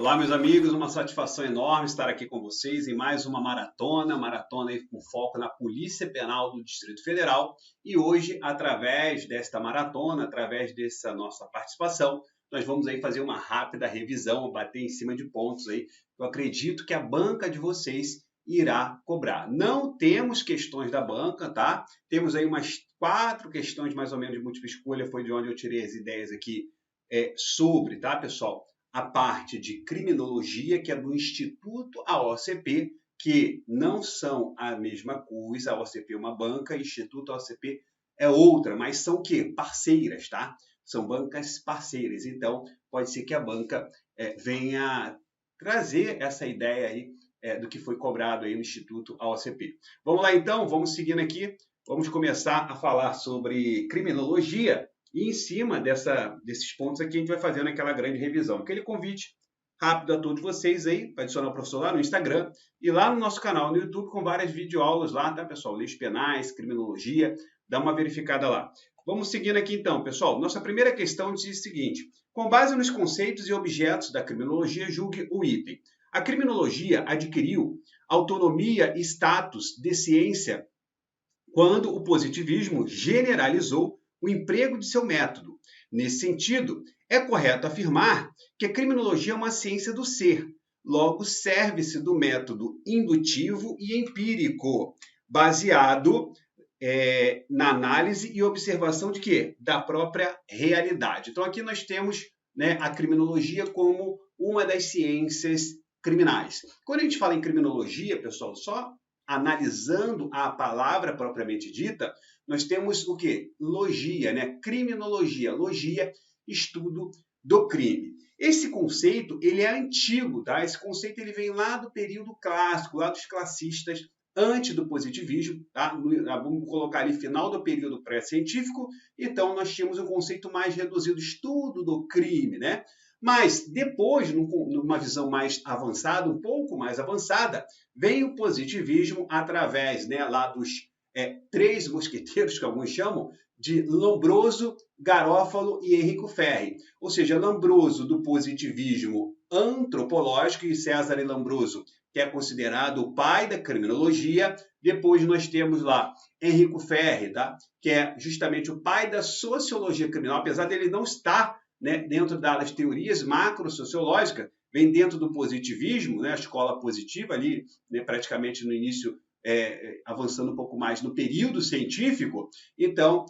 Olá, meus amigos, uma satisfação enorme estar aqui com vocês em mais uma maratona aí com foco na Polícia Penal do Distrito Federal. E hoje, através desta maratona, através dessa nossa participação, nós vamos aí fazer uma rápida revisão, bater em cima de pontos aí que eu acredito que a banca de vocês irá cobrar. Não temos questões da banca, tá? Temos aí umas 4 questões mais ou menos de múltipla escolha, foi de onde eu tirei as ideias aqui sobre, tá, pessoal? A parte de criminologia, que é do Instituto AOCP, que não são a mesma coisa. A AOCP é uma banca, Instituto AOCP é outra, mas são o quê? Parceiras, tá? São bancas parceiras. Então, pode ser que a banca venha trazer essa ideia aí do que foi cobrado aí no Instituto AOCP. Vamos lá, então, vamos seguindo aqui. Vamos começar a falar sobre criminologia. E em cima desses pontos aqui, a gente vai fazendo aquela grande revisão. Aquele convite rápido a todos vocês aí, para adicionar o professor lá no Instagram e lá no nosso canal no YouTube com várias videoaulas lá, tá, pessoal? Leis penais, criminologia, dá uma verificada lá. Vamos seguindo aqui então, pessoal. Nossa primeira questão diz o seguinte: com base nos conceitos e objetos da criminologia, julgue o item. A criminologia adquiriu autonomia e status de ciência quando o positivismo generalizou o emprego de seu método. Nesse sentido, é correto afirmar que a criminologia é uma ciência do ser, logo serve-se do método indutivo e empírico, baseado na análise e observação de quê? Da própria realidade. Então aqui nós temos, né, a criminologia como uma das ciências criminais. Quando a gente fala em criminologia, pessoal, só analisando a palavra propriamente dita, nós temos o quê? Logia, né? Criminologia. Logia, estudo do crime. Esse conceito, ele é antigo, tá? Esse conceito ele vem lá do período clássico, lá dos classistas, antes do positivismo, tá? Vamos colocar ali final do período pré-científico. Então, nós tínhamos um conceito mais reduzido, estudo do crime, né? Mas depois, numa visão mais avançada, um pouco mais avançada, vem o positivismo através, né, lá dos três mosqueteiros, que alguns chamam, de Lombroso, Garofalo e Enrico Ferri. Ou seja, Lombroso do positivismo antropológico, e César e Lombroso, que é considerado o pai da criminologia. Depois nós temos lá Enrico Ferri, tá? Que é justamente o pai da sociologia criminal, apesar dele não estar, né, dentro das teorias macro-sociológicas, vem dentro do positivismo, né, a escola positiva ali, né, praticamente no início, avançando um pouco mais no período científico. Então,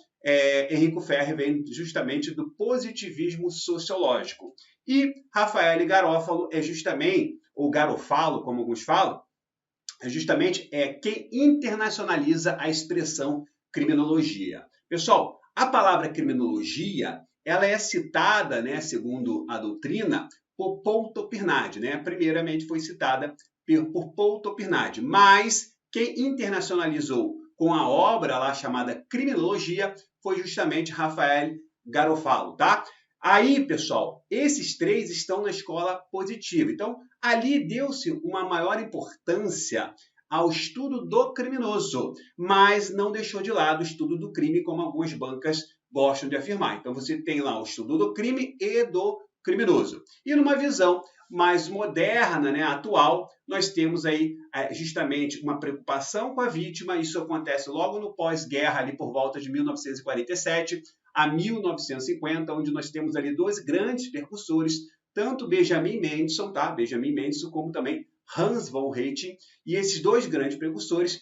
Enrico Ferri vem justamente do positivismo sociológico. E Rafael Garofalo é justamente, ou Garofalo, como alguns falam, é justamente quem internacionaliza a expressão criminologia. Pessoal, a palavra criminologia, ela é citada, né, segundo a doutrina, por Paul Topinard, né? Primeiramente foi citada por Paul Topinard, mas quem internacionalizou com a obra lá chamada Criminologia foi justamente Rafael Garofalo, tá? Aí, pessoal, esses três estão na escola positiva. Então, ali deu-se uma maior importância ao estudo do criminoso, mas não deixou de lado o estudo do crime, como algumas bancas gostam de afirmar. Então, você tem lá o estudo do crime e do criminoso. E numa visão mais moderna, né, atual, nós temos aí justamente uma preocupação com a vítima. Isso acontece logo no pós-guerra, ali por volta de 1947 a 1950, onde nós temos ali dois grandes percussores, tanto Benjamin Mendelsohn, tá? Benjamin Mendelsohn, como também Hans von Reyting, e esses dois grandes precursores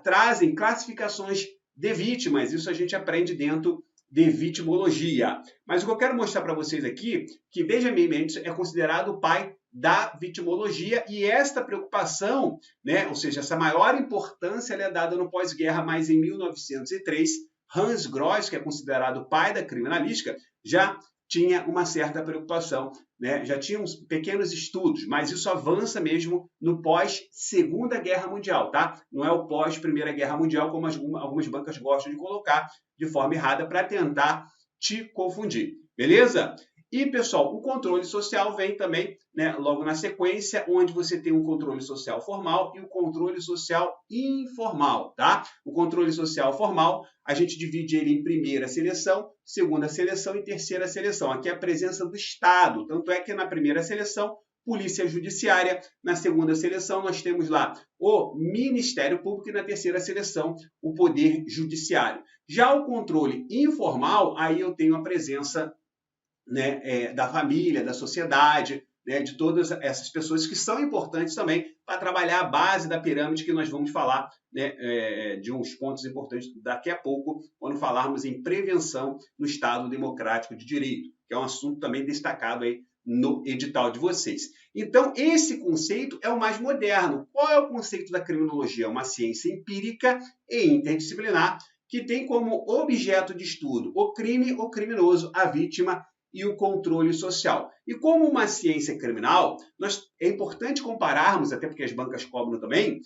trazem classificações de vítimas. Isso a gente aprende dentro de vitimologia. Mas o que eu quero mostrar para vocês aqui, que Benjamin Mendelsohn é considerado o pai da vitimologia, e esta preocupação, né, ou seja, essa maior importância, ela é dada no pós-guerra, mas em 1903, Hans Gross, que é considerado o pai da criminalística, já tinha uma certa preocupação, né? Já tinha uns pequenos estudos, mas isso avança mesmo no pós-Segunda Guerra Mundial, tá? Não é o pós-Primeira Guerra Mundial, como algumas bancas gostam de colocar de forma errada para tentar te confundir, beleza? E, pessoal, o controle social vem também, né, logo na sequência, onde você tem um controle social formal e o controle social informal, tá? O controle social formal, a gente divide ele em primeira seleção, segunda seleção e terceira seleção. Aqui é a presença do Estado. Tanto é que na primeira seleção, Polícia Judiciária. Na segunda seleção, nós temos lá o Ministério Público e na terceira seleção, o Poder Judiciário. Já o controle informal, aí eu tenho a presença, né, da família, da sociedade, né, de todas essas pessoas que são importantes também para trabalhar a base da pirâmide, que nós vamos falar, né, de uns pontos importantes daqui a pouco, quando falarmos em prevenção no Estado Democrático de Direito, que é um assunto também destacado aí no edital de vocês. Então, esse conceito é o mais moderno. Qual é o conceito da criminologia? É uma ciência empírica e interdisciplinar que tem como objeto de estudo o crime, o criminoso, a vítima e o controle social. E como uma ciência criminal, é importante compararmos, até porque as bancas cobram também,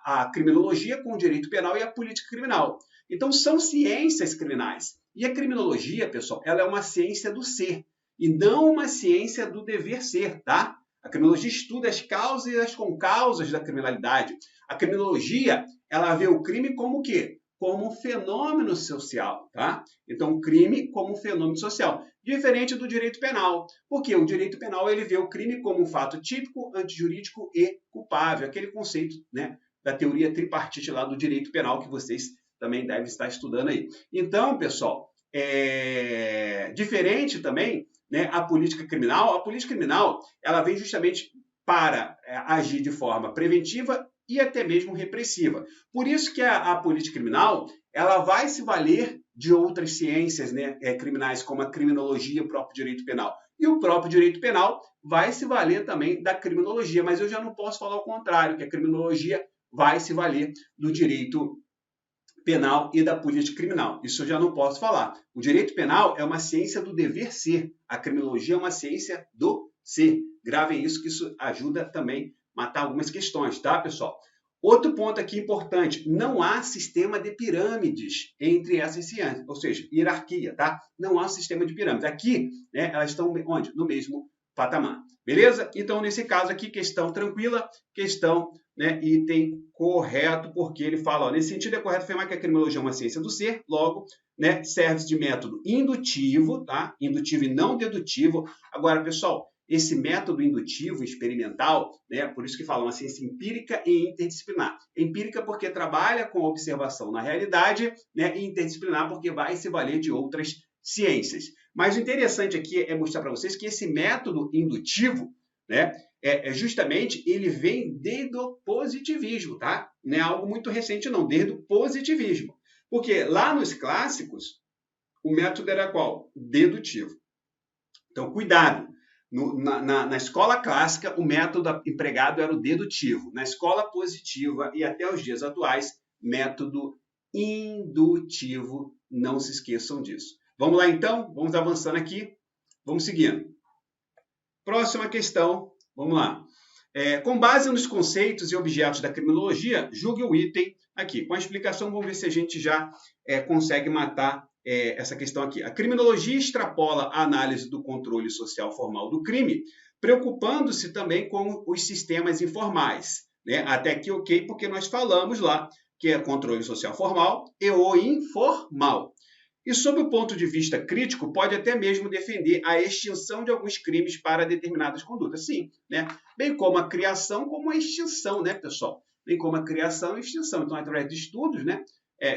a criminologia com o direito penal e a política criminal. Então, são ciências criminais. E a criminologia, pessoal, ela é uma ciência do ser, e não uma ciência do dever ser, tá? A criminologia estuda as causas e as concausas da criminalidade. A criminologia, ela vê o crime como o quê? Como um fenômeno social, tá? Então, o crime como um fenômeno social, diferente do direito penal. Porque o direito penal, ele vê o crime como um fato típico, antijurídico e culpável. Aquele conceito, né, da teoria tripartite lá do direito penal que vocês também devem estar estudando aí. Então, pessoal, diferente também, né, a política criminal, ela vem justamente para agir de forma preventiva e até mesmo repressiva. Por isso que a política criminal, ela vai se valer de outras ciências, né, criminais, como a criminologia e o próprio direito penal. E o próprio direito penal vai se valer também da criminologia, mas eu já não posso falar o contrário, que a criminologia vai se valer do direito penal e da política criminal. Isso eu já não posso falar. O direito penal é uma ciência do dever ser. A criminologia é uma ciência do ser. Gravem isso, que isso ajuda também a matar algumas questões, tá, pessoal? Outro ponto aqui importante, não há sistema de pirâmides entre essas ciências, ou seja, hierarquia, tá? Não há sistema de pirâmides. Aqui, né, elas estão onde? No mesmo patamar. Beleza? Então, nesse caso aqui, questão tranquila, questão, né, item correto, porque ele fala, ó, nesse sentido é correto afirmar que a criminologia é uma ciência do ser, logo, né, serve de método indutivo, tá? Indutivo e não dedutivo. Agora, pessoal, esse método indutivo experimental, né, por isso que falam uma ciência empírica e interdisciplinar. Empírica porque trabalha com a observação na realidade, né, e interdisciplinar porque vai se valer de outras ciências. Mas o interessante aqui é mostrar para vocês que esse método indutivo, né, justamente ele vem desde o positivismo, tá? Não é algo muito recente não, desde o positivismo. Porque lá nos clássicos, o método era qual? Dedutivo. Então, cuidado. Na escola clássica, o método empregado era o dedutivo. Na escola positiva e até os dias atuais, método indutivo. Não se esqueçam disso. Vamos lá, então? Vamos avançando aqui. Vamos seguindo. Próxima questão. Vamos lá. Com base nos conceitos e objetos da criminologia, julgue o item aqui. Com a explicação, vamos ver se a gente já consegue matar essa questão aqui. A criminologia extrapola a análise do controle social formal do crime, preocupando-se também com os sistemas informais. Né? Até aqui, ok, porque nós falamos lá que é controle social formal e o informal. E, sob o ponto de vista crítico, pode até mesmo defender a extinção de alguns crimes para determinadas condutas. Sim, né? Bem como a criação, como a extinção, né, pessoal? Bem como a criação e a extinção. Então, através de estudos, né,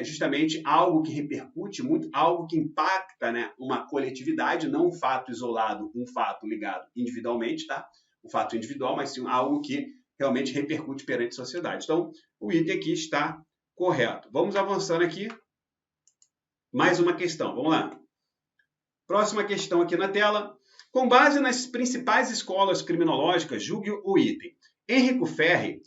justamente algo que repercute muito, algo que impacta, né, uma coletividade, não um fato isolado, um fato ligado individualmente, tá? Um fato individual, mas sim algo que realmente repercute perante a sociedade. Então, o item aqui está correto. Vamos avançando aqui. Mais uma questão, vamos lá. Próxima questão aqui na tela. Com base nas principais escolas criminológicas, julgue o item. Enrico Ferri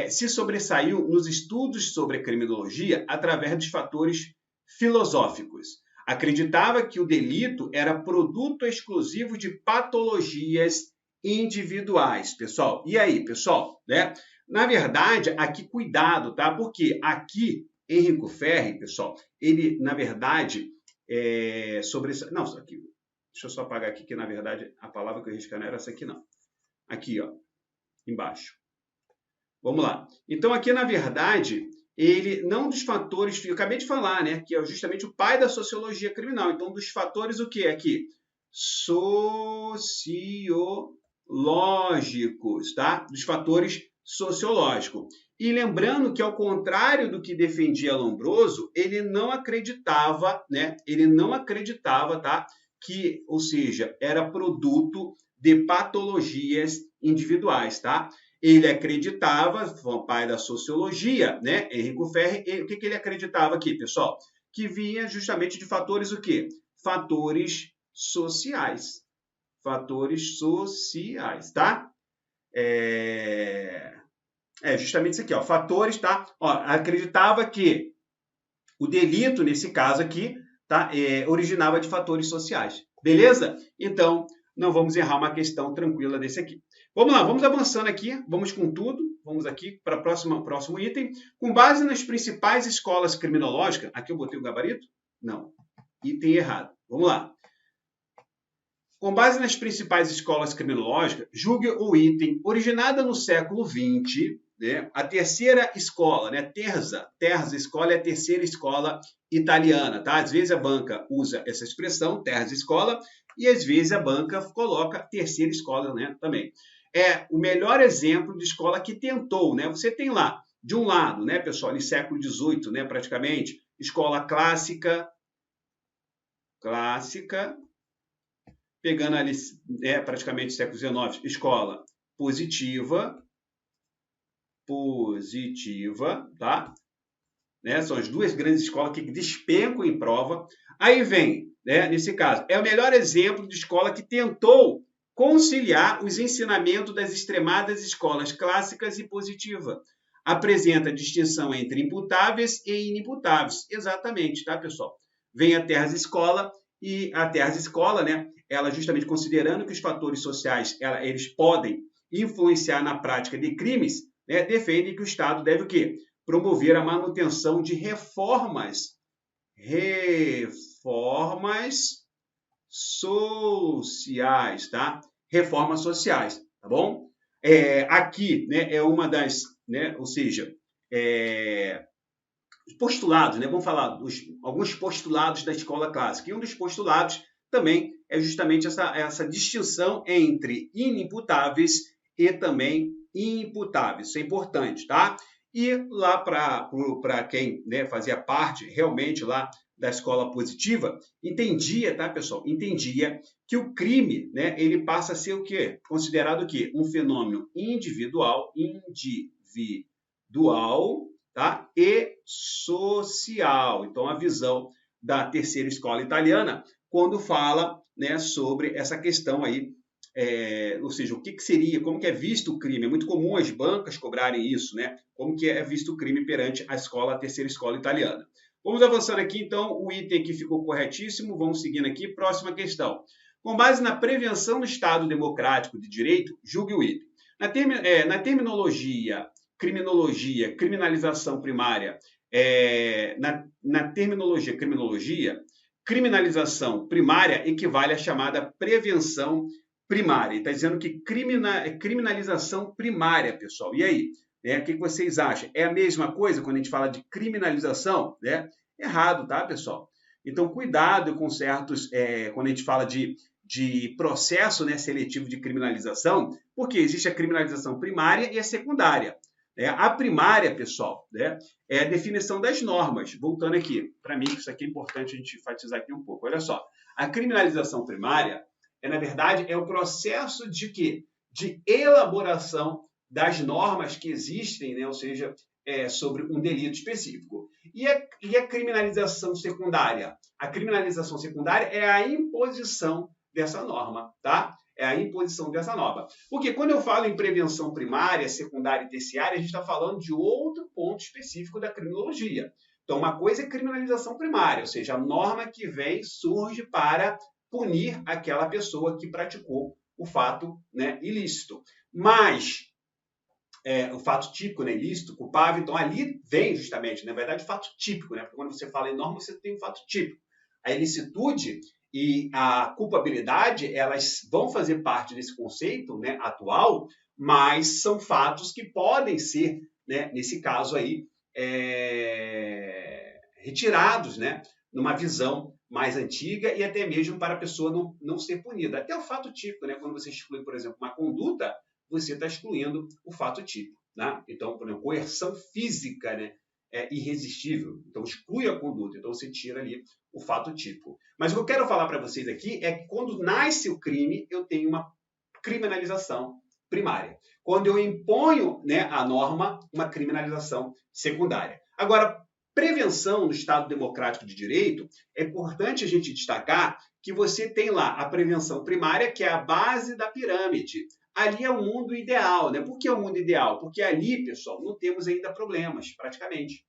se sobressaiu nos estudos sobre a criminologia através dos fatores filosóficos. Acreditava que o delito era produto exclusivo de patologias individuais, pessoal. E aí, pessoal, né? Na verdade, aqui cuidado, tá? Porque aqui Enrico Ferri, pessoal, ele, na verdade, não, aqui, deixa eu só apagar aqui, que na verdade a palavra que eu risquei não era essa aqui, não. Aqui, ó, embaixo. Vamos lá. Então, aqui, na verdade, ele, não dos fatores, eu acabei de falar, né, que é justamente o pai da sociologia criminal. Então, dos fatores, o que aqui? Sociológicos. lógicos, tá? Dos fatores sociológicos. E lembrando que, ao contrário do que defendia Lombroso, ele não acreditava, né? Ele não acreditava, tá? Que, ou seja, era produto de patologias individuais, tá? Ele acreditava, foi o pai da sociologia, né? Enrico Ferri, o que ele acreditava aqui, pessoal? Que vinha justamente de fatores o quê? Fatores sociais. Fatores sociais, tá? Justamente isso aqui, ó. Fatores, tá? Ó, acreditava que o delito, nesse caso aqui, tá? Originava de fatores sociais. Beleza? Então, não vamos errar uma questão tranquila desse aqui. Vamos lá, vamos avançando aqui, vamos com tudo. Vamos aqui para o próximo item. Com base nas principais escolas criminológicas, aqui eu botei o gabarito? Não, item errado. Vamos lá. Com base nas principais escolas criminológicas, julgue o item originada no século XX, né, a terceira escola, né, terza escola é a terceira escola italiana, tá? Às vezes a banca usa essa expressão, terza escola, e às vezes a banca coloca terceira escola, né, também. É o melhor exemplo de escola que tentou, né? Você tem lá, de um lado, né, pessoal, em século XVIII, né, praticamente, escola clássica, pegando ali, praticamente século XIX, escola positiva, tá? Né? São as duas grandes escolas que despencam em prova. Aí vem, né, nesse caso, é o melhor exemplo de escola que tentou conciliar os ensinamentos das extremadas escolas clássicas e positiva. Apresenta distinção entre imputáveis e inimputáveis. Exatamente, tá, pessoal? Vem a Terras Escola, e a Terras Escola, né, ela justamente considerando que os fatores sociais eles podem influenciar na prática de crimes, né, defende que o Estado deve o quê? Promover a manutenção de reformas sociais, tá? Reformas sociais, tá bom? Aqui, né, é uma das, né, ou seja, postulados, né? Vamos falar alguns postulados da escola clássica. E um dos postulados também é justamente essa distinção entre inimputáveis e também imputáveis. Isso é importante, tá? E lá para quem, né, fazia parte realmente lá da escola positiva, entendia, tá, pessoal? Entendia que o crime, né, ele passa a ser o quê? Considerado o quê? Um fenômeno individual, tá? E social. Então, a visão da terceira escola italiana, quando fala, né, sobre essa questão aí, ou seja, o que seria, como que é visto o crime. É muito comum as bancas cobrarem isso, né? Como que é visto o crime perante a terceira escola italiana. Vamos avançando aqui, então, o item aqui ficou corretíssimo, vamos seguindo aqui. Próxima questão. Com base na prevenção do Estado democrático de direito, julgue o item. Na terminologia, criminologia, criminalização primária, na terminologia, criminologia, criminalização primária equivale à chamada prevenção primária. Está dizendo que criminalização primária, pessoal. E aí? O que vocês acham? É a mesma coisa quando a gente fala de criminalização? Né? Errado, tá, pessoal? Então, cuidado com certos, quando a gente fala de processo, né, seletivo de criminalização, porque existe a criminalização primária e a secundária. A primária, pessoal, né, é a definição das normas. Voltando aqui, para mim, isso aqui é importante a gente enfatizar aqui um pouco. Olha só, a criminalização primária, na verdade, é o processo de quê? De elaboração das normas que existem, né, ou seja, sobre um delito específico. E a criminalização secundária? A criminalização secundária é a imposição dessa norma, tá? É a imposição dessa norma. Porque quando eu falo em prevenção primária, secundária e terciária, a gente está falando de outro ponto específico da criminologia. Então, uma coisa é criminalização primária, ou seja, a norma que surge para punir aquela pessoa que praticou o fato, né, ilícito. Mas o fato típico, né, ilícito, culpável, então ali vem justamente, na verdade, o fato típico, né? Porque quando você fala em norma, você tem um fato típico. A ilicitude e a culpabilidade, elas vão fazer parte desse conceito, né, atual, mas são fatos que podem ser, né, nesse caso aí, retirados, né, numa visão mais antiga e até mesmo para a pessoa não ser punida. Até o fato típico, né? Quando você exclui, por exemplo, uma conduta, você está excluindo o fato típico. Né? Então, por exemplo, coerção física, né? É irresistível. Então, exclui a conduta. Então, você tira ali o fato típico. Mas o que eu quero falar para vocês aqui é que quando nasce o crime, eu tenho uma criminalização primária. Quando eu imponho, né, a norma, uma criminalização secundária. Agora, prevenção no Estado Democrático de Direito, é importante a gente destacar que você tem lá a prevenção primária, que é a base da pirâmide. Ali é o mundo ideal, né? Por que é o mundo ideal? Porque ali, pessoal, não temos ainda problemas, praticamente.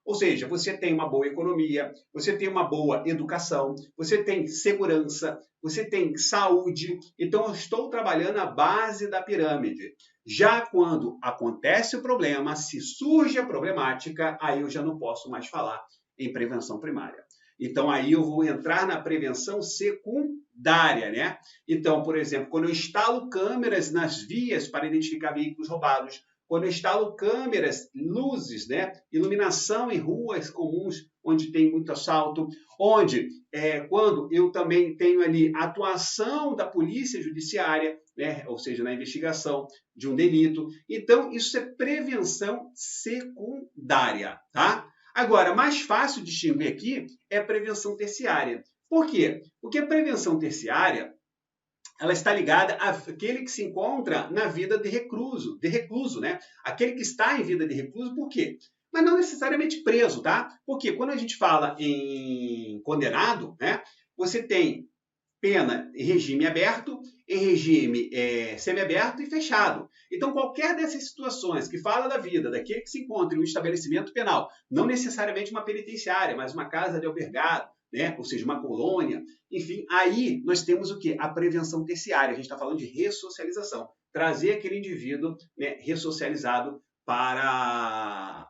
Ou seja, você tem uma boa economia, você tem uma boa educação, você tem segurança, você tem saúde. Então, eu estou trabalhando a base da pirâmide. Já quando acontece o problema, se surge a problemática, aí eu já não posso mais falar em prevenção primária. Então, aí eu vou entrar na prevenção secundária, né? Então, por exemplo, quando eu instalo câmeras nas vias para identificar veículos roubados, quando eu instalo câmeras, luzes, né? Iluminação em ruas comuns, onde tem muito assalto, quando eu também tenho ali a atuação da polícia judiciária, né? Ou seja, na investigação de um delito. Então, isso é prevenção secundária, tá? Agora, mais fácil de distinguir aqui é a prevenção terciária. Por quê? Porque a prevenção terciária ela está ligada àquele que se encontra na vida de recluso, né? Aquele que está em vida de recluso, por quê? Mas não necessariamente preso, tá? Porque quando a gente fala em condenado, né? Você tem pena em regime aberto, em regime semiaberto e fechado. Então, qualquer dessas situações que fala da vida daquele que se encontra em um estabelecimento penal, não necessariamente uma penitenciária, mas uma casa de albergado, né? Ou seja, uma colônia, enfim, aí nós temos o quê? A prevenção terciária, a gente está falando de ressocialização, trazer aquele indivíduo, né, ressocializado para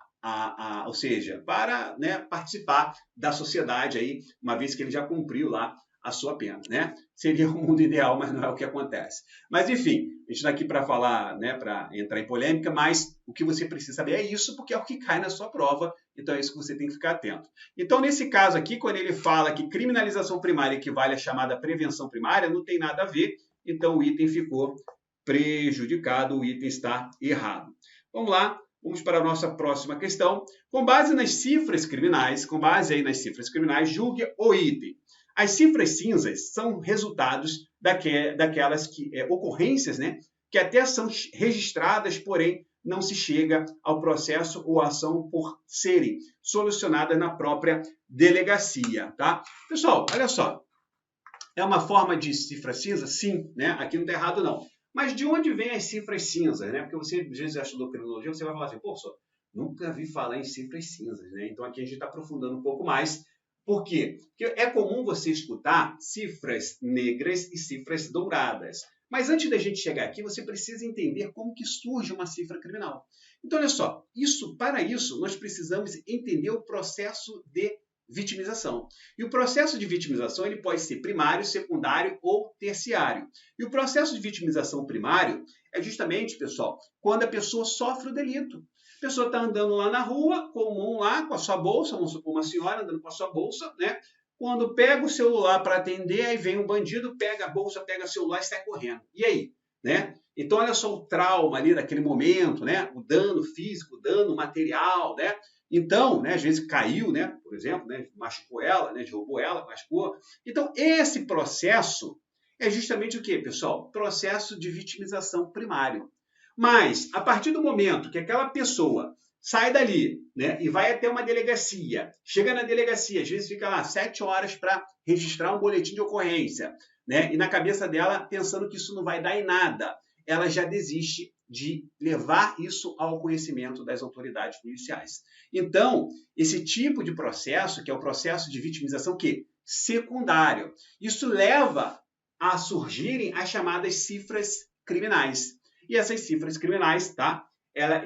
ou seja, para, né, participar da sociedade aí, uma vez que ele já cumpriu lá a sua pena, né? Seria o mundo ideal, mas não é o que acontece. Mas, enfim, a gente está aqui para falar, né, para entrar em polêmica, mas o que você precisa saber é isso, porque é o que cai na sua prova, então é isso que você tem que ficar atento. Então, nesse caso aqui, quando ele fala que criminalização primária equivale à chamada prevenção primária, não tem nada a ver, então o item ficou prejudicado, o item está errado. Vamos lá. Vamos para a nossa próxima questão. Com base nas cifras criminais, julgue o item. As cifras cinzas são resultados daquelas ocorrências, né, que até são registradas, porém não se chega ao processo ou ação por serem solucionadas na própria delegacia, tá? Pessoal, olha só. É uma forma de cifra cinza? Sim, né? Aqui não está errado, não. Mas de onde vem as cifras cinzas, né? Porque você, às vezes, já estudou criminologia, você vai falar assim, pô, professor, nunca vi falar em cifras cinzas, né? Então, aqui a gente está aprofundando um pouco mais. Por quê? Porque é comum você escutar cifras negras e cifras douradas. Mas antes da gente chegar aqui, você precisa entender como que surge uma cifra criminal. Então, olha só, para isso, nós precisamos entender o processo de vitimização. E o processo de vitimização ele pode ser primário, secundário ou terciário. E o processo de vitimização primário é justamente, pessoal, quando a pessoa sofre o delito. A pessoa está andando lá na rua, comum lá, com a sua bolsa, vamos supor uma senhora andando com a sua bolsa, né? Quando pega o celular para atender, aí vem um bandido, pega a bolsa, pega o celular e sai correndo. E aí? Né? Então, olha só o trauma ali daquele momento, né? O dano físico, o dano material, né? Então, né, às vezes caiu, né, por exemplo, né, machucou ela, né, derrubou ela, machucou. Então, esse processo é justamente o quê, pessoal? Processo de vitimização primário. Mas, a partir do momento que aquela pessoa sai dali, né, e vai até uma delegacia, chega na delegacia, às vezes fica lá 7 horas para registrar um boletim de ocorrência, né, e na cabeça dela, pensando que isso não vai dar em nada, ela já desiste de levar isso ao conhecimento das autoridades policiais. Então, esse tipo de processo, que é o processo de vitimização secundário, isso leva a surgirem as chamadas cifras criminais. E essas cifras criminais, tá? Ela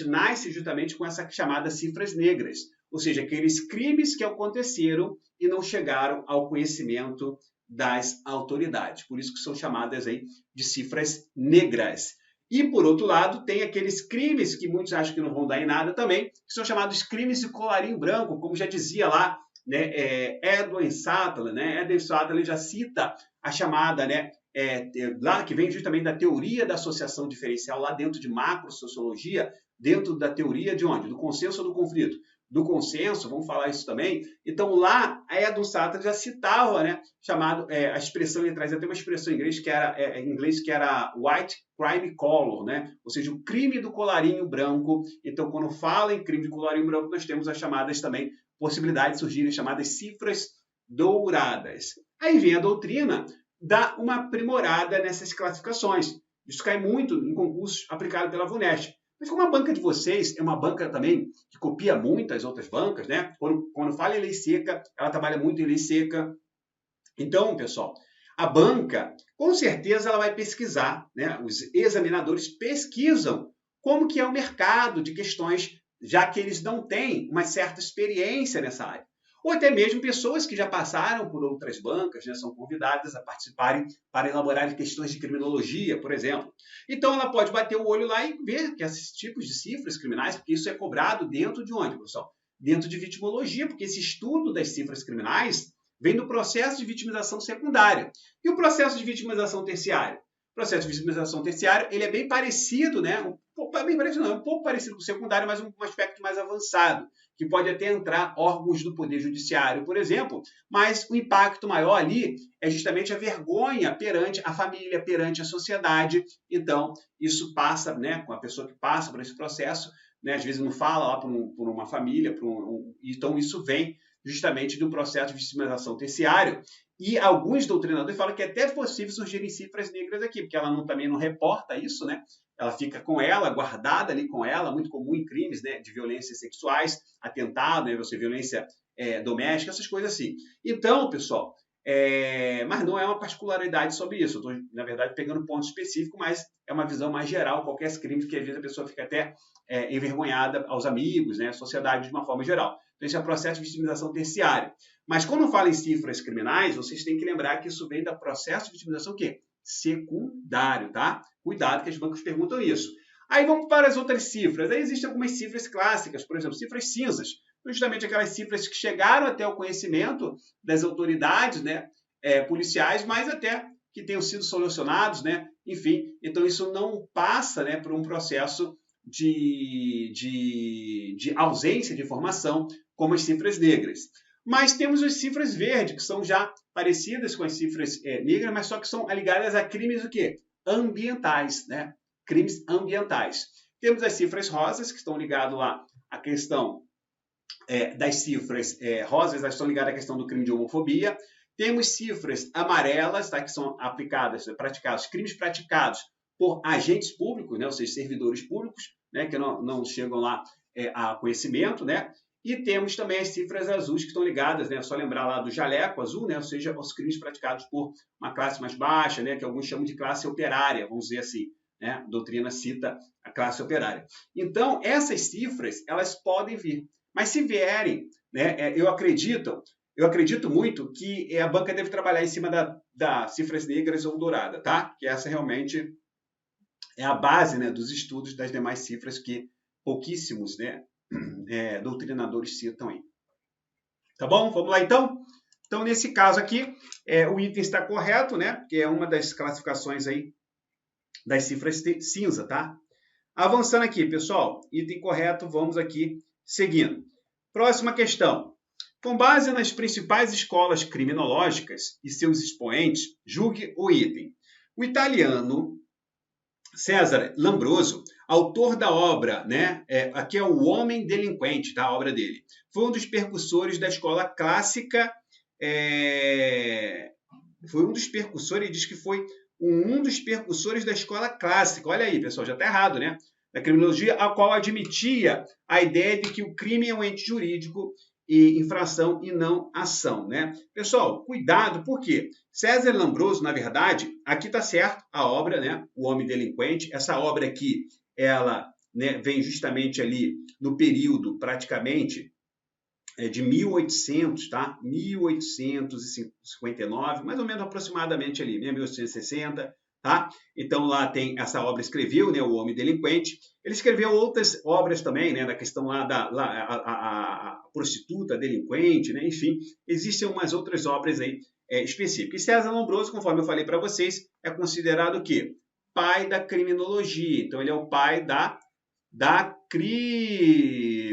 nasce justamente com essa chamada cifras negras, ou seja, aqueles crimes que aconteceram e não chegaram ao conhecimento das autoridades. Por isso que são chamadas aí de cifras negras. E, por outro lado, tem aqueles crimes que muitos acham que não vão dar em nada também, que são chamados crimes de colarinho branco, como já dizia lá né, Edwin Sutherland, né, Edwin Sutherland já cita a chamada, né, lá que vem justamente da teoria da associação diferencial, lá dentro de macrosociologia, dentro da teoria de onde? Do consenso ou do conflito? Do consenso, vamos falar isso também. Então, lá, a Edwin Sutherland já citava, né, chamado, a expressão, ele traz até uma expressão em inglês que era white crime collar, né? Ou seja, o crime do colarinho branco. Então, quando fala em crime de colarinho branco, nós temos as chamadas também, possibilidade de surgirem chamadas cifras douradas. Aí vem a doutrina, dá uma aprimorada nessas classificações. Isso cai muito em concursos aplicados pela VUNESP. Mas como a banca de vocês é uma banca também que copia muitas outras bancas, né? Quando fala em lei seca, ela trabalha muito em lei seca. Então, pessoal, a banca, com certeza, ela vai pesquisar, né? Os examinadores pesquisam como que é o mercado de questões, já que eles não têm uma certa experiência nessa área. Ou até mesmo pessoas que já passaram por outras bancas, né, são convidadas a participarem para elaborar questões de criminologia, por exemplo. Então, ela pode bater o olho lá e ver que esses tipos de cifras criminais, porque isso é cobrado dentro de onde, pessoal? Dentro de vitimologia, porque esse estudo das cifras criminais vem do processo de vitimização secundária. E o processo de vitimização terciária? O processo de vitimização terciária, ele é bem parecido, né? Um pouco parecido com o secundário, mas um aspecto mais avançado, que pode até entrar órgãos do Poder Judiciário, por exemplo, mas o impacto maior ali é justamente a vergonha perante a família, perante a sociedade. Então, isso passa, né, com a pessoa que passa por esse processo, né, às vezes não fala lá por uma família, então isso vem justamente do processo de vitimização terciário. E alguns doutrinadores falam que é até possível surgirem cifras negras aqui, porque ela também não reporta isso, né? Ela fica com ela, guardada ali com ela, muito comum em crimes, né, de violências sexuais, atentado, né, violência doméstica, essas coisas assim. Então, pessoal, mas não é uma particularidade sobre isso. Eu estou, na verdade, pegando ponto específico, mas é uma visão mais geral, qualquer crime, que às vezes a pessoa fica até envergonhada aos amigos, né, à sociedade de uma forma geral. Então, esse é o processo de vitimização terciária. Mas quando fala em cifras criminais, vocês têm que lembrar que isso vem do processo de vitimização o quê? Secundário, tá? Cuidado que as bancas perguntam isso. Aí vamos para as outras cifras. Aí existem algumas cifras clássicas, por exemplo, cifras cinzas. Justamente aquelas cifras que chegaram até o conhecimento das autoridades, né, policiais, mas até que tenham sido solucionados, né? Enfim, então isso não passa, né, por um processo de ausência de informação, como as cifras negras. Mas temos as cifras verdes, que são já parecidas com as cifras negras, mas só que são ligadas a crimes o quê? Ambientais, né? Crimes ambientais. Temos as cifras rosas, que estão ligadas lá à questão das cifras rosas, elas estão ligadas à questão do crime de homofobia. Temos cifras amarelas, tá? Que são aplicadas, praticados, crimes praticados por agentes públicos, né? Ou seja, servidores públicos, né? Que não chegam lá a conhecimento, né? E temos também as cifras azuis que estão ligadas, né? É só lembrar lá do jaleco azul, né? Ou seja, os crimes praticados por uma classe mais baixa, né? Que alguns chamam de classe operária, vamos dizer assim, né? A doutrina cita a classe operária. Então, essas cifras, elas podem vir. Mas se vierem, né? Eu acredito muito que a banca deve trabalhar em cima das cifras negras ou dourada, tá? Que essa realmente é a base, né, dos estudos das demais cifras que pouquíssimos, né, doutrinadores citam aí. Tá bom? Vamos lá, então? Então, nesse caso aqui, o item está correto, né? Que é uma das classificações aí das cifras cinza, tá? Avançando aqui, pessoal. Item correto, vamos aqui seguindo. Próxima questão. Com base nas principais escolas criminológicas e seus expoentes, julgue o item. O italiano Cesare Lombroso, autor da obra, né? Aqui é O Homem Delinquente, tá? A obra dele. Foi um dos precursores da escola clássica. Foi um dos precursores, ele diz que foi um dos precursores da escola clássica. Olha aí, pessoal, já está errado, né? Da criminologia, a qual admitia a ideia de que o crime é um ente jurídico e infração e não ação, né? Pessoal, cuidado, por quê? Cesare Lombroso, na verdade, aqui está certo a obra, né? O Homem Delinquente. Essa obra aqui, ela, né, vem justamente ali no período, praticamente, de 1800, tá? 1859, mais ou menos aproximadamente ali, 1860, tá? Então lá tem essa obra, escreveu, né, O Homem Delinquente. Ele escreveu outras obras também, né, da questão lá a prostituta, a delinquente, né, enfim, existem umas outras obras aí específicas. E César Lombroso, conforme eu falei para vocês, é considerado o quê? Pai da criminologia. Então ele é o pai da criminologia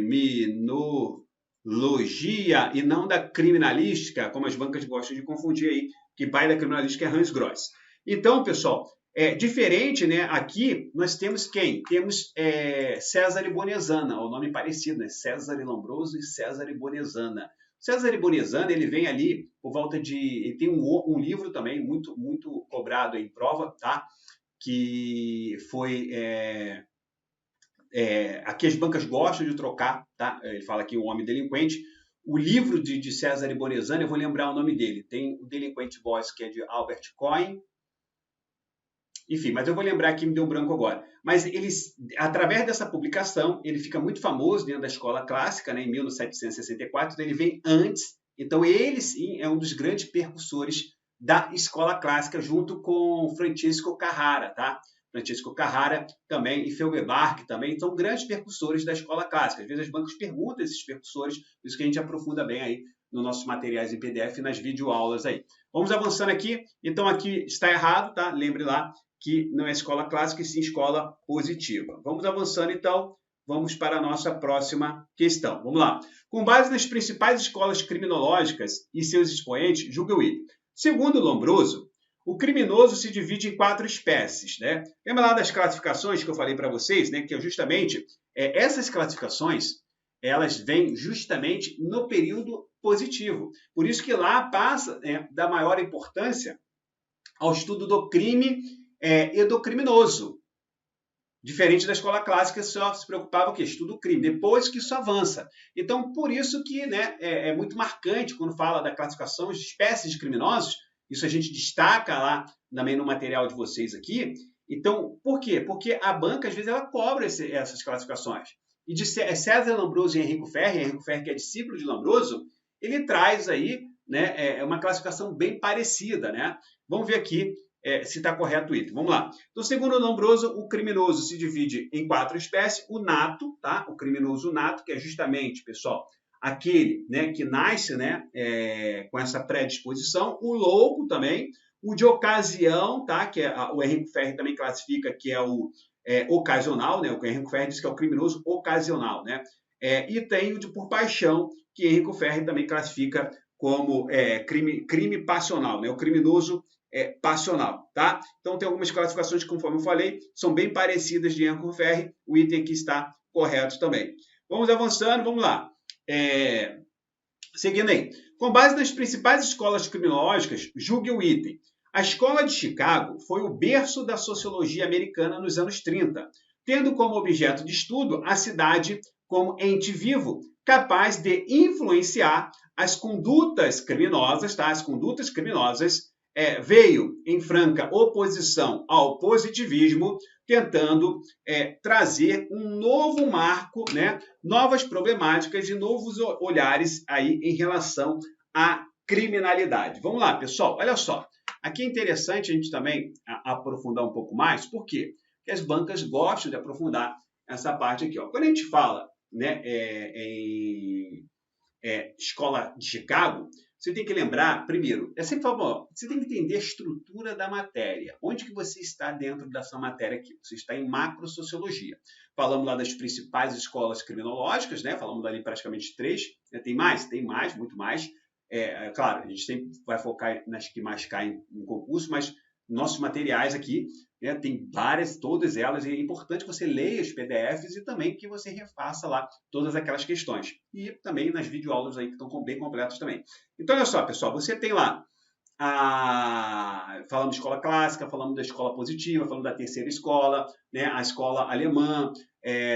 e não da criminalística, como as bancas gostam de confundir aí, que pai da criminalística é Hans Gross. Então, pessoal, diferente, né? Aqui nós temos quem? Temos César Bonesana, o nome parecido, né? César Lombroso e César Bonesana. César Bonesana, ele vem ali por volta de... Ele tem um livro também muito cobrado em prova, tá? Que foi... aqui as bancas gostam de trocar, tá? Ele fala aqui O Homem Delinquente. O livro de César Bonesana, eu vou lembrar o nome dele. Tem o Delinquente Boys, que é de Albert Cohen. Enfim, mas eu vou lembrar aqui, me deu um branco agora. Mas através dessa publicação, ele fica muito famoso dentro da escola clássica, né, em 1764, então ele vem antes. Então ele, sim, é um dos grandes percussores da escola clássica, junto com Francisco Carrara, tá? Francisco Carrara também e Feuerbach também são grandes percussores da escola clássica. Às vezes as bancas perguntam esses percussores, por isso que a gente aprofunda bem aí nos nossos materiais em PDF e nas videoaulas aí. Vamos avançando aqui. Então aqui está errado, tá? Lembre lá que não é escola clássica, e sim escola positiva. Vamos avançando, então. Vamos para a nossa próxima questão. Vamos lá. Com base nas principais escolas criminológicas e seus expoentes, julga o item. Segundo Lombroso, o criminoso se divide em 4 espécies, né? Lembra lá das classificações que eu falei para vocês, né? Que é justamente essas classificações, elas vêm justamente no período positivo. Por isso que lá passa da maior importância ao estudo do crime e do criminoso. Diferente da escola clássica, só se preocupava o quê? Estudo do crime. Depois que isso avança. Então, por isso que, né, é muito marcante quando fala da classificação de espécies de criminosos. Isso a gente destaca lá também no material de vocês aqui. Então, por quê? Porque a banca, às vezes, ela cobra essas classificações. E de César Lombroso e Henrico Ferri, que é discípulo de Lombroso, ele traz aí, né, uma classificação bem parecida, né? Vamos ver aqui se está correto o item. Vamos lá. Então, segundo Lombroso, o criminoso se divide em 4 espécies. O nato, tá? O criminoso nato, que é justamente, pessoal, aquele, né, que nasce, né, com essa predisposição. O louco também. O de ocasião, tá? Que o Henrico Ferri também classifica que é o ocasional, né? O Henrico Ferri diz que é o criminoso ocasional, né? E tem o de por paixão, que Henrico Ferri também classifica como crime passional, né? O criminoso passional, tá? Então tem algumas classificações que, conforme eu falei, são bem parecidas de Henrico Ferri. O item aqui está correto também. Vamos avançando, vamos lá. Seguindo aí. Com base nas principais escolas criminológicas, julgue o item. A escola de Chicago foi o berço da sociologia americana nos anos 30, tendo como objeto de estudo a cidade como ente vivo, capaz de influenciar as condutas criminosas, tá? As condutas criminosas veio em franca oposição ao positivismo, tentando trazer um novo marco, né? Novas problemáticas e novos olhares aí em relação à criminalidade. Vamos lá, pessoal, olha só. Aqui é interessante a gente também aprofundar um pouco mais, por quê? Porque as bancas gostam de aprofundar essa parte aqui. Ó. Quando a gente fala, né, em escola de Chicago, você tem que lembrar, primeiro, sempre falo, você tem que entender a estrutura da matéria. Onde que você está dentro dessa matéria aqui? Você está em macrosociologia. Falamos lá das principais escolas criminológicas, né? Falamos ali praticamente 3. Tem mais? Tem mais, muito mais. Claro, a gente sempre vai focar nas que mais caem no concurso, mas nossos materiais aqui, né, tem várias, todas elas, e é importante que você leia os PDFs e também que você refaça lá todas aquelas questões. E também nas videoaulas aí que estão bem completas também. Então, olha só, pessoal, você tem lá, falamos de escola clássica, falamos da escola positiva, falamos da terceira escola, né, a escola alemã,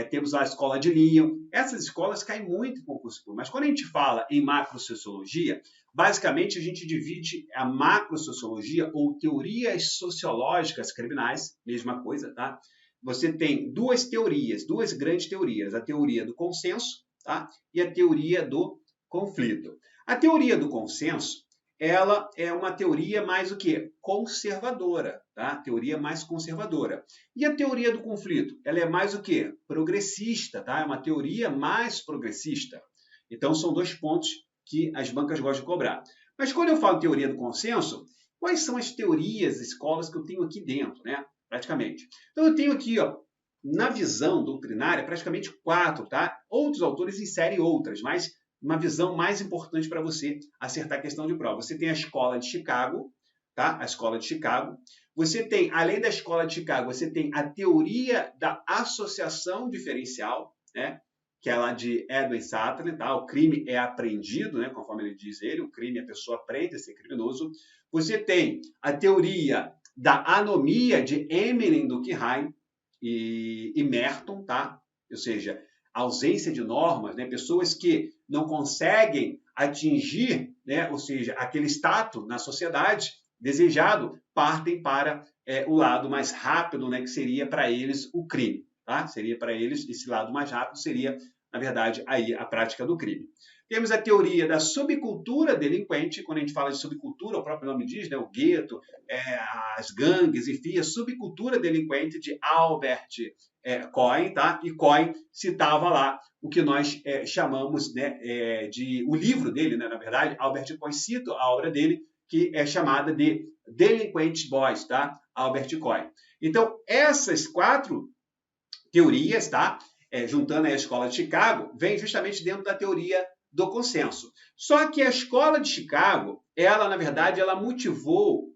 temos a escola de Lyon. Essas escolas caem muito em concurso público, mas quando a gente fala em macrosociologia, basicamente a gente divide a macrosociologia ou teorias sociológicas criminais, mesma coisa, tá? Você tem duas teorias, duas grandes teorias, a teoria do consenso, tá? E a teoria do conflito. A teoria do consenso, ela é uma teoria mais o quê? Conservadora, tá? Teoria mais conservadora. E a teoria do conflito? Ela é mais o quê? Progressista, tá? É uma teoria mais progressista. Então, são dois pontos que as bancas gostam de cobrar. Mas quando eu falo teoria do consenso, quais são as teorias, escolas que eu tenho aqui dentro, né? Praticamente. Então, eu tenho aqui, ó, na visão doutrinária, praticamente 4, tá? Outros autores inserem outras, mas uma visão mais importante para você acertar a questão de prova. Você tem a Escola de Chicago, tá? A Escola de Chicago. Você tem, além da Escola de Chicago, você tem a teoria da associação diferencial, né? Que é lá de Edwin Sutherland, tá? O crime é aprendido, né? Conforme ele diz ele, o crime a pessoa aprende a ser criminoso. Você tem a teoria da anomia de Eminem Durkheim e Merton, tá? Ou seja, ausência de normas, né? Pessoas que não conseguem atingir, né? Ou seja, aquele status na sociedade desejado, partem para o lado mais rápido, né? Que seria para eles o crime, tá? Seria para eles esse lado mais rápido, seria, na verdade, aí a prática do crime. Temos a teoria da subcultura delinquente. Quando a gente fala de subcultura, o próprio nome diz, né? O gueto, as gangues, enfim, a subcultura delinquente de Albert Cohen, tá? E Cohen citava lá o que nós chamamos, né, de o livro dele, né, na verdade, Albert Cohen cita a obra dele, que é chamada de Delinquent Boys, tá? Albert Cohen. Então, essas 4 teorias, tá? Juntando a Escola de Chicago, vem justamente dentro da teoria do consenso. Só que a Escola de Chicago, ela, na verdade, ela motivou,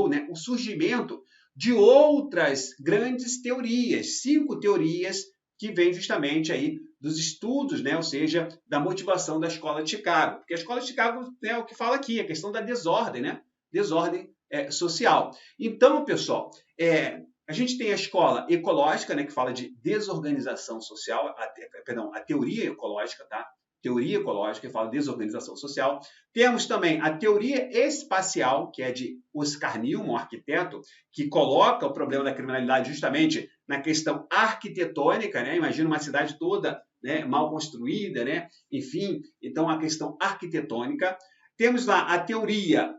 né, o surgimento de outras grandes teorias, 5 teorias que vêm justamente aí dos estudos, né, ou seja, da motivação da Escola de Chicago. Porque a Escola de Chicago é o que fala aqui, a questão da desordem, né? Desordem social. Então, pessoal, a gente tem a escola ecológica, né, que fala de desorganização social, a teoria ecológica, tá? Teoria ecológica, que fala de desorganização social. Temos também a teoria espacial, que é de Oscar Niemeyer, um arquiteto, que coloca o problema da criminalidade justamente na questão arquitetônica, né? Imagina uma cidade toda, né, mal construída, né? Enfim, então a questão arquitetônica. Temos lá a teoria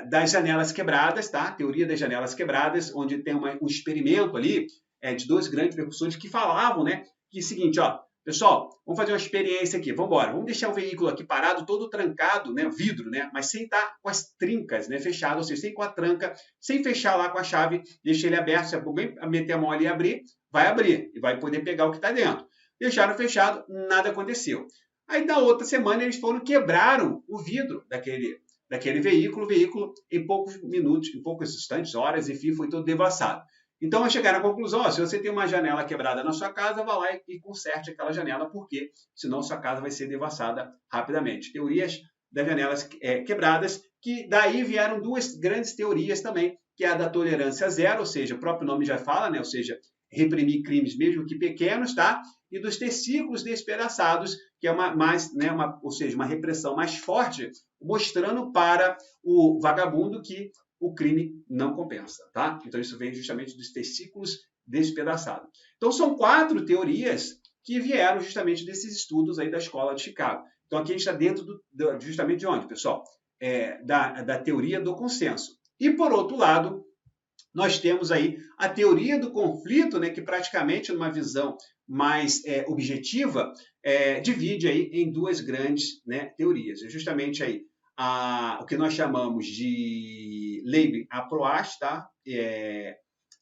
das janelas quebradas, tá? Teoria das janelas quebradas, onde tem um experimento ali de 2 grandes percussores que falavam, né? Que é o seguinte, ó, pessoal, vamos fazer uma experiência aqui, vamos embora. Vamos deixar o veículo aqui parado, todo trancado, né, vidro, né, mas sem estar com as trincas, né, fechado, ou seja, sem com a tranca, sem fechar lá com a chave, deixa ele aberto, se alguém meter a mão ali e abrir, e vai poder pegar o que está dentro. Deixaram fechado, nada aconteceu. Aí, na outra semana, eles quebraram o vidro daquele veículo, o veículo em poucos minutos, em poucos instantes, horas, enfim, foi todo devassado. Então, chegaram à conclusão, ó, se você tem uma janela quebrada na sua casa, vá lá e conserte aquela janela, porque senão sua casa vai ser devassada rapidamente. Teorias das janelas quebradas, que daí vieram 2 grandes teorias também, que é a da tolerância zero, ou seja, o próprio nome já fala, né, ou seja, reprimir crimes mesmo que pequenos, tá? E dos testículos despedaçados, que é ou seja, uma repressão mais forte, mostrando para o vagabundo que o crime não compensa, tá? Então, isso vem justamente dos testículos despedaçados. Então, são 4 teorias que vieram justamente desses estudos aí da Escola de Chicago. Então, aqui a gente está dentro justamente de onde, pessoal? Da teoria do consenso. E, por outro lado, nós temos aí a teoria do conflito, né, que praticamente, numa visão mais objetiva, divide aí em 2 grandes, né, teorias. É justamente aí o que nós chamamos de Leibniz-Approach, tá?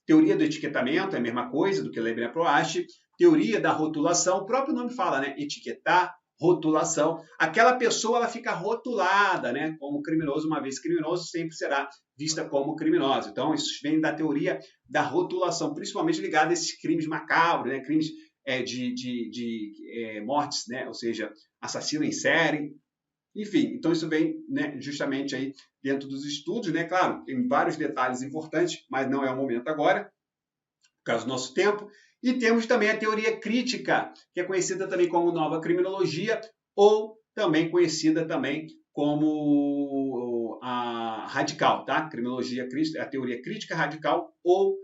Teoria do etiquetamento é a mesma coisa do que Leibniz-Approach. Teoria da rotulação, o próprio nome fala, né? Etiquetar, rotulação. Aquela pessoa, ela fica rotulada, né, como criminoso. Uma vez criminoso, sempre será vista como criminosa. Então, isso vem da teoria da rotulação, principalmente ligada a esses crimes macabros, né? Crimes de mortes, né? Ou seja, assassino em série. Enfim, então isso vem, né, justamente aí dentro dos estudos, né? Claro, tem vários detalhes importantes, mas não é o momento agora, por causa do nosso tempo. E temos também a teoria crítica, que é conhecida também como nova criminologia, ou também conhecida também como a radical, tá? Criminologia crítica, a teoria crítica radical ou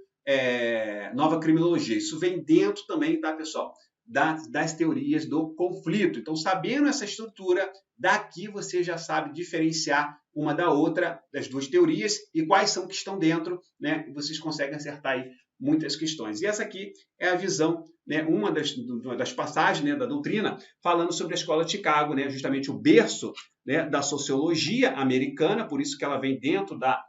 nova criminologia. Isso vem dentro também, tá, pessoal? das teorias do conflito. Então, sabendo essa estrutura, daqui você já sabe diferenciar uma da outra, das duas teorias, e quais são que estão dentro, né? E vocês conseguem acertar aí muitas questões. E essa aqui é a visão, né, uma das passagens, né, da doutrina, falando sobre a escola de Chicago, né, justamente o berço, né, da sociologia americana, por isso que ela vem dentro da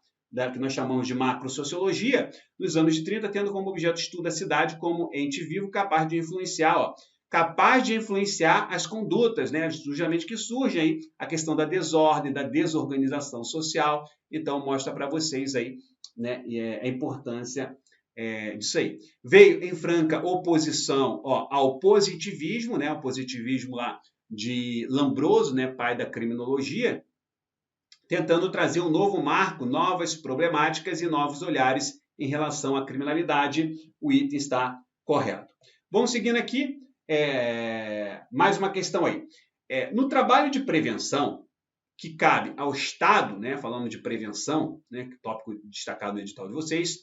que nós chamamos de macrosociologia, nos anos de 30, tendo como objeto de estudo a cidade como ente vivo capaz de influenciar, capaz de influenciar as condutas, né, justamente que surge aí a questão da desordem, da desorganização social. Então, mostra para vocês aí, né, a importância disso aí. Veio em franca oposição ao positivismo, né, o positivismo lá de Lombroso, né, pai da criminologia, tentando trazer um novo marco, novas problemáticas e novos olhares em relação à criminalidade. O item está correto. Vamos seguindo aqui, mais uma questão aí. No trabalho de prevenção, que cabe ao Estado, né, falando de prevenção, né, tópico destacado no edital de vocês,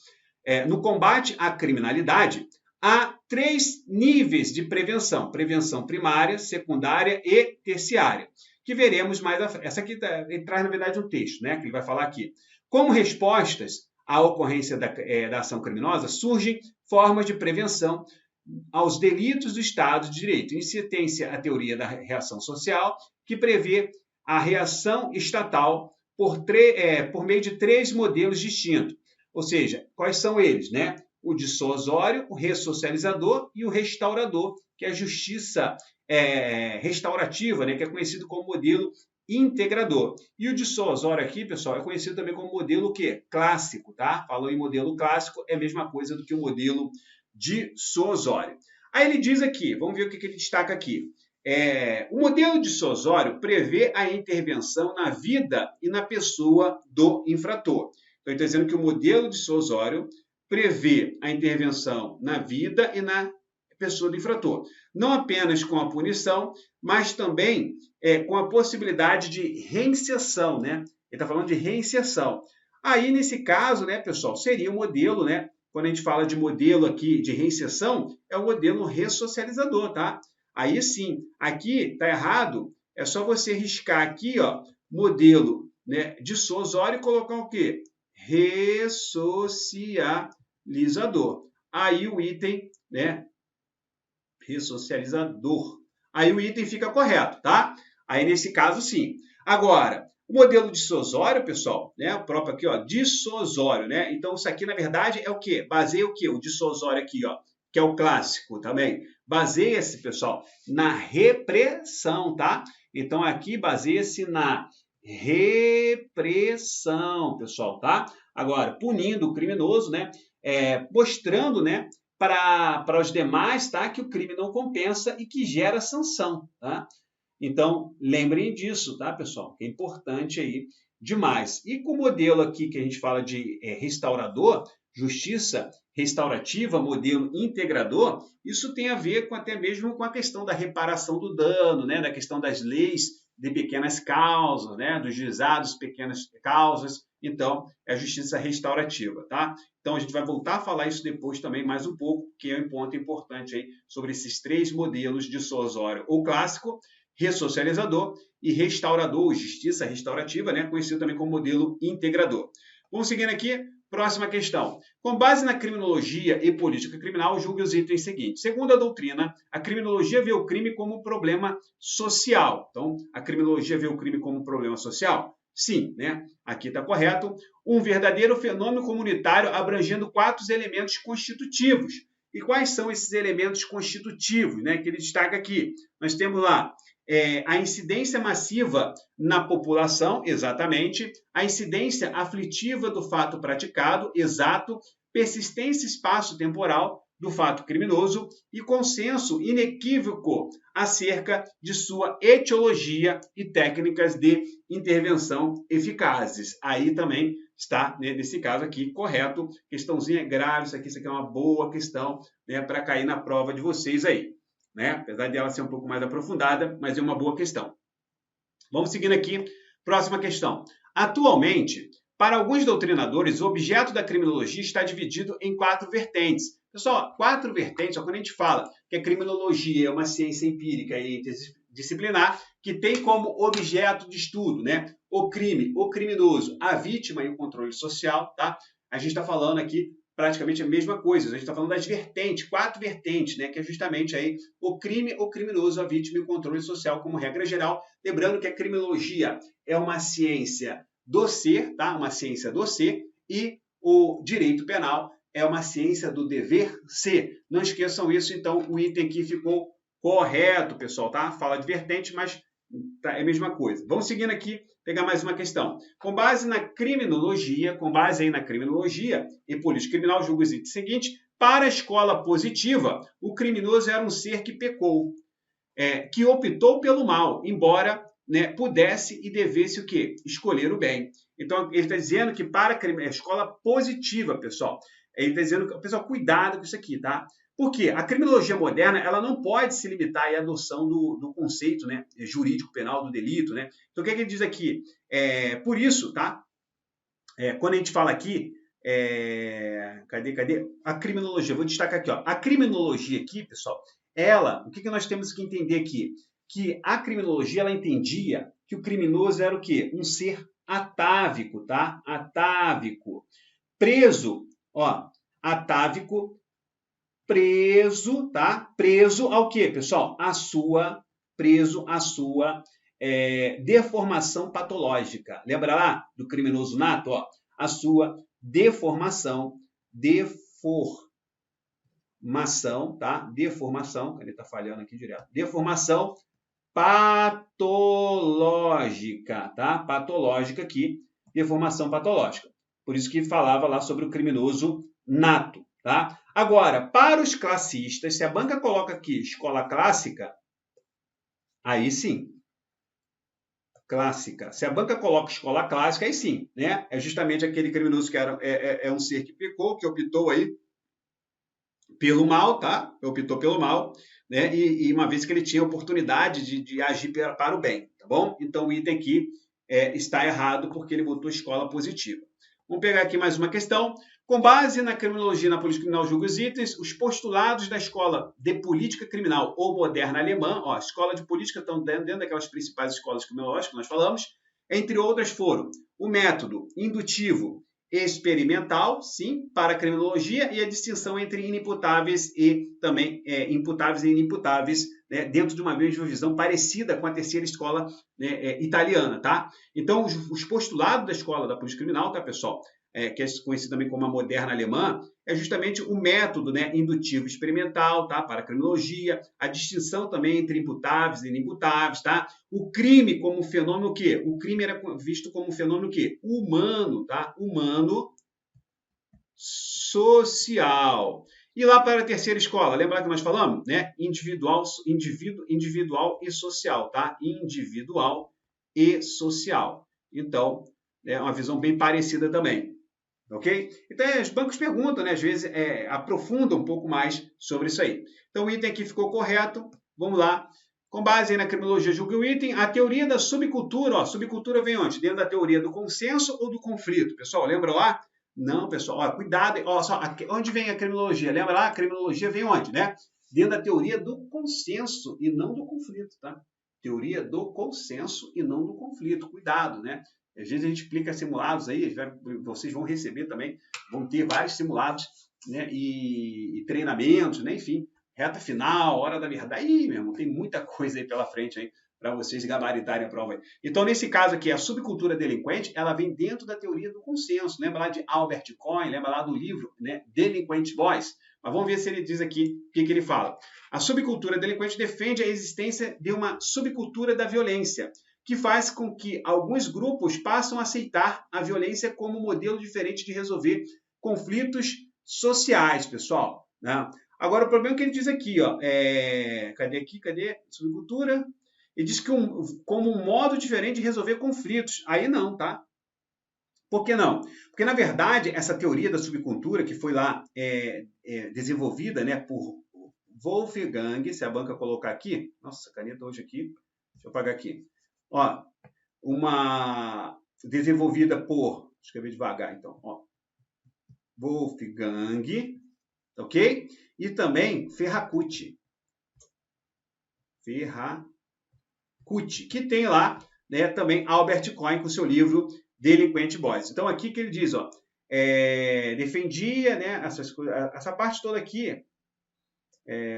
no combate à criminalidade, há 3 níveis de prevenção: prevenção primária, secundária e terciária, que veremos mais à frente. Essa aqui ele traz, na verdade, um texto, né, que ele vai falar aqui. Como respostas à ocorrência da ação criminosa, surgem formas de prevenção aos delitos do Estado de Direito. Insistência à teoria da reação social, que prevê a reação estatal por meio de 3 modelos distintos. Ou seja, quais são eles, né? O dissuasório, o ressocializador e o restaurador, que é a justiça restaurativa, né, que é conhecido como modelo integrador. E o dissuasório aqui, pessoal, é conhecido também como modelo o quê? Clássico, tá? Falou em modelo clássico, é a mesma coisa do que o modelo dissuasório. Aí ele diz aqui, vamos ver o que ele destaca aqui. O modelo dissuasório prevê a intervenção na vida e na pessoa do infrator. Então, ele está dizendo que o modelo dissuasório prevê a intervenção na vida e na pessoa do infrator. Não apenas com a punição, mas também com a possibilidade de reinserção, né? Ele está falando de reinserção. Aí, nesse caso, né, pessoal, seria o modelo, né? Quando a gente fala de modelo aqui de reinserção, é o modelo ressocializador, tá? Aí sim, aqui está errado, é só você riscar aqui, ó, modelo, né, dissuasório e colocar o quê? Ressocializador. Aí o item, né, ressocializador. Aí o item fica correto, tá? Aí nesse caso, sim. Agora, o modelo dissuasório, pessoal, né, o próprio aqui, ó, dissuasório, né? Então, isso aqui, na verdade, é o quê? Baseia o quê? O dissuasório aqui, ó, que é o clássico também. Baseia-se, pessoal, na repressão, tá? Então, aqui baseia-se na repressão, pessoal, tá? Agora, punindo o criminoso, né? Mostrando, né, para os demais, tá, que o crime não compensa e que gera sanção, tá? Então, lembrem disso, tá, pessoal? Que é importante aí demais. E com o modelo aqui que a gente fala de restaurador, justiça restaurativa, modelo integrador, isso tem a ver até mesmo com a questão da reparação do dano, né, da questão das leis de pequenas causas, né, dos juizados pequenas causas. Então, é a justiça restaurativa, tá? Então, a gente vai voltar a falar isso depois também mais um pouco, que é um ponto importante aí sobre esses 3 modelos dissuasório ou clássico, ressocializador e restaurador, ou justiça restaurativa, né, conhecido também como modelo integrador. Vamos seguindo aqui. Próxima questão. Com base na criminologia e política criminal, julgue os itens seguintes. Segundo a doutrina, a criminologia vê o crime como um problema social. Então, a criminologia vê o crime como um problema social? Sim, né? Aqui está correto. Um verdadeiro fenômeno comunitário abrangendo 4 elementos constitutivos. E quais são esses elementos constitutivos, né, que ele destaca aqui? Nós temos lá a incidência massiva na população, exatamente, a incidência aflitiva do fato praticado, exato, persistência espaço-temporal do fato criminoso e consenso inequívoco acerca de sua etiologia e técnicas de intervenção eficazes. Aí também está, né, nesse caso aqui, correto. Questãozinha grave, isso aqui é uma boa questão, né, para cair na prova de vocês aí, né? Apesar de ela ser um pouco mais aprofundada, mas é uma boa questão. Vamos seguindo aqui. Próxima questão. Atualmente, para alguns doutrinadores, o objeto da criminologia está dividido em 4 vertentes. Pessoal, 4 vertentes, ó, quando a gente fala que a criminologia é uma ciência empírica e interdisciplinar, que tem como objeto de estudo, né, o crime, o criminoso, a vítima e o controle social, tá? A gente está falando aqui praticamente a mesma coisa. A gente está falando das vertentes, 4 vertentes, né, que é justamente aí o crime, o criminoso, a vítima e o controle social como regra geral. Lembrando que a criminologia é uma ciência do ser, tá? Uma ciência do ser, e o direito penal é uma ciência do dever ser. Não esqueçam isso, então o item aqui ficou correto, pessoal, tá? Fala de vertente, mas tá, é a mesma coisa. Vamos seguindo aqui, pegar mais uma questão. Com base na criminologia, e política criminal, julga o seguinte: para a escola positiva, o criminoso era um ser que pecou, que optou pelo mal, embora, né, pudesse e devesse o quê? Escolher o bem. Então, ele está dizendo que para a escola positiva, pessoal, ele está dizendo, pessoal, cuidado com isso aqui, tá? Porque a criminologia moderna, ela não pode se limitar à adoção do conceito, né, jurídico penal do delito, né? Então, o que é que ele diz aqui? Por isso, tá? Quando a gente fala aqui, cadê? A criminologia, vou destacar aqui, ó. A criminologia aqui, pessoal, o que nós temos que entender aqui? Que a criminologia, ela entendia que o criminoso era o quê? Um ser atávico, tá? Atávico. Preso, ó, atávico, preso, tá? Preso ao quê, pessoal? Preso à sua deformação patológica. Lembra lá do criminoso nato? Ó, a sua deformação, tá? Deformação, ele tá falhando aqui direto. Deformação patológica, tá? Patológica aqui, deformação patológica. Por isso que falava lá sobre o criminoso nato, tá? Agora, para os classistas, se a banca coloca aqui escola clássica, aí sim. Clássica. Se a banca coloca escola clássica, aí sim, né? É justamente aquele criminoso que é um ser que pecou, que optou aí pelo mal, tá? Optou pelo mal, né? E uma vez que ele tinha a oportunidade de agir para o bem, tá bom? Então o item aqui está errado porque ele botou escola positiva. Vamos pegar aqui mais uma questão. Com base na criminologia e na política criminal, julga os itens, os postulados da escola de política criminal ou moderna alemã, ó, escola de política estão dentro daquelas principais escolas criminológicas que nós falamos, entre outras foram o método indutivo experimental, sim, para a criminologia, e a distinção entre inimputáveis e também imputáveis e inimputáveis, né, dentro de uma mesma visão parecida com a terceira escola, né, italiana, tá? Então, os postulados da escola da política criminal, tá, pessoal? Que é conhecido também como a moderna alemã, é justamente o método, né, indutivo experimental, tá, para a criminologia, a distinção também entre imputáveis e inimputáveis, tá? O crime como fenômeno o quê? O crime era visto como um fenômeno o quê? Humano, tá? Humano social. E lá para a terceira escola, lembra que nós falamos, né? Individual e social, tá? Individual e social. Então, é uma visão bem parecida também. Ok? Então, os bancos perguntam, né? Às vezes aprofundam um pouco mais sobre isso aí. Então, o item aqui ficou correto. Vamos lá. Com base na criminologia, julga o item. A teoria da subcultura, ó, subcultura vem onde? Dentro da teoria do consenso ou do conflito? Pessoal, lembra lá? Não, pessoal, ó, cuidado. Ó, só, onde vem a criminologia? Lembra lá? A criminologia vem onde, né? Dentro da teoria do consenso e não do conflito, tá? Teoria do consenso e não do conflito. Cuidado, né? Às vezes a gente explica simulados aí, vocês vão receber também, vão ter vários simulados, né, e treinamentos, né, enfim, reta final, hora da verdade. Aí, meu irmão, tem muita coisa aí pela frente aí para vocês gabaritarem a prova aí. Então, nesse caso aqui, a subcultura delinquente, ela vem dentro da teoria do consenso. Lembra lá de Albert Cohen, lembra lá do livro, né, Delinquent Boys? Mas vamos ver se ele diz aqui o que ele fala. A subcultura delinquente defende a existência de uma subcultura da violência, que faz com que alguns grupos passem a aceitar a violência como um modelo diferente de resolver conflitos sociais, pessoal. Né? Agora, o problema é que ele diz aqui, ó, cadê? Subcultura. Ele diz que como um modo diferente de resolver conflitos. Aí não, tá? Por que não? Porque, na verdade, essa teoria da subcultura, que foi lá desenvolvida, né, por Wolfgang, se a banca colocar aqui, nossa, caneta hoje aqui, deixa eu apagar aqui. Ó, uma desenvolvida por, escrever devagar então, ó, Wolfgang, ok? E também Ferracuti, que tem lá, né, também Albert Cohen com seu livro Delinquent Boys. Então aqui que ele diz, ó, defendia, né, essa parte toda aqui,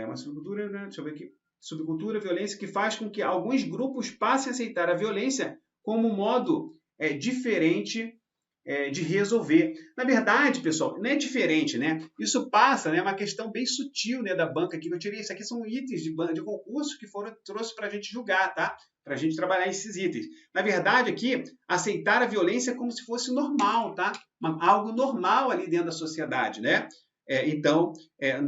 uma subcultura, né, deixa eu ver aqui, subcultura, violência, que faz com que alguns grupos passem a aceitar a violência como um modo diferente de resolver. Na verdade, pessoal, não é diferente, né? Isso passa, né, uma questão bem sutil, né, da banca aqui que eu tirei. Isso aqui são itens de concurso que trouxe para a gente julgar, tá? Para a gente trabalhar esses itens. Na verdade, aqui, aceitar a violência é como se fosse normal, tá? Algo normal ali dentro da sociedade, né? Então,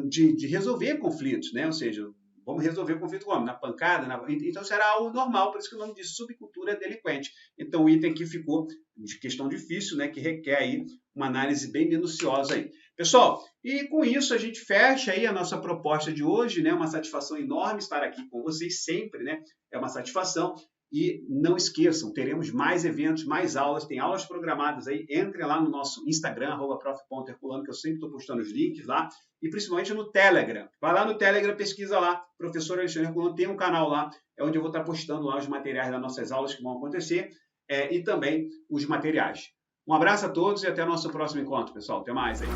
de resolver conflitos, né? Ou seja, vamos resolver o conflito como? Na pancada? Então será algo normal, por isso que o nome de subcultura delinquente. Então o item aqui ficou de questão difícil, né? Que requer aí uma análise bem minuciosa aí. Pessoal, e com isso a gente fecha aí a nossa proposta de hoje, né? Uma satisfação enorme estar aqui com vocês sempre, né? É uma satisfação. E não esqueçam, teremos mais eventos, mais aulas, tem aulas programadas aí. Entrem lá no nosso Instagram, @prof.herculano, que eu sempre estou postando os links lá. E principalmente no Telegram. Vai lá no Telegram, pesquisa lá, professor Alexandre Herculano, tem um canal lá, é onde eu vou estar postando lá os materiais das nossas aulas que vão acontecer e também os materiais. Um abraço a todos e até o nosso próximo encontro, pessoal. Até mais aí.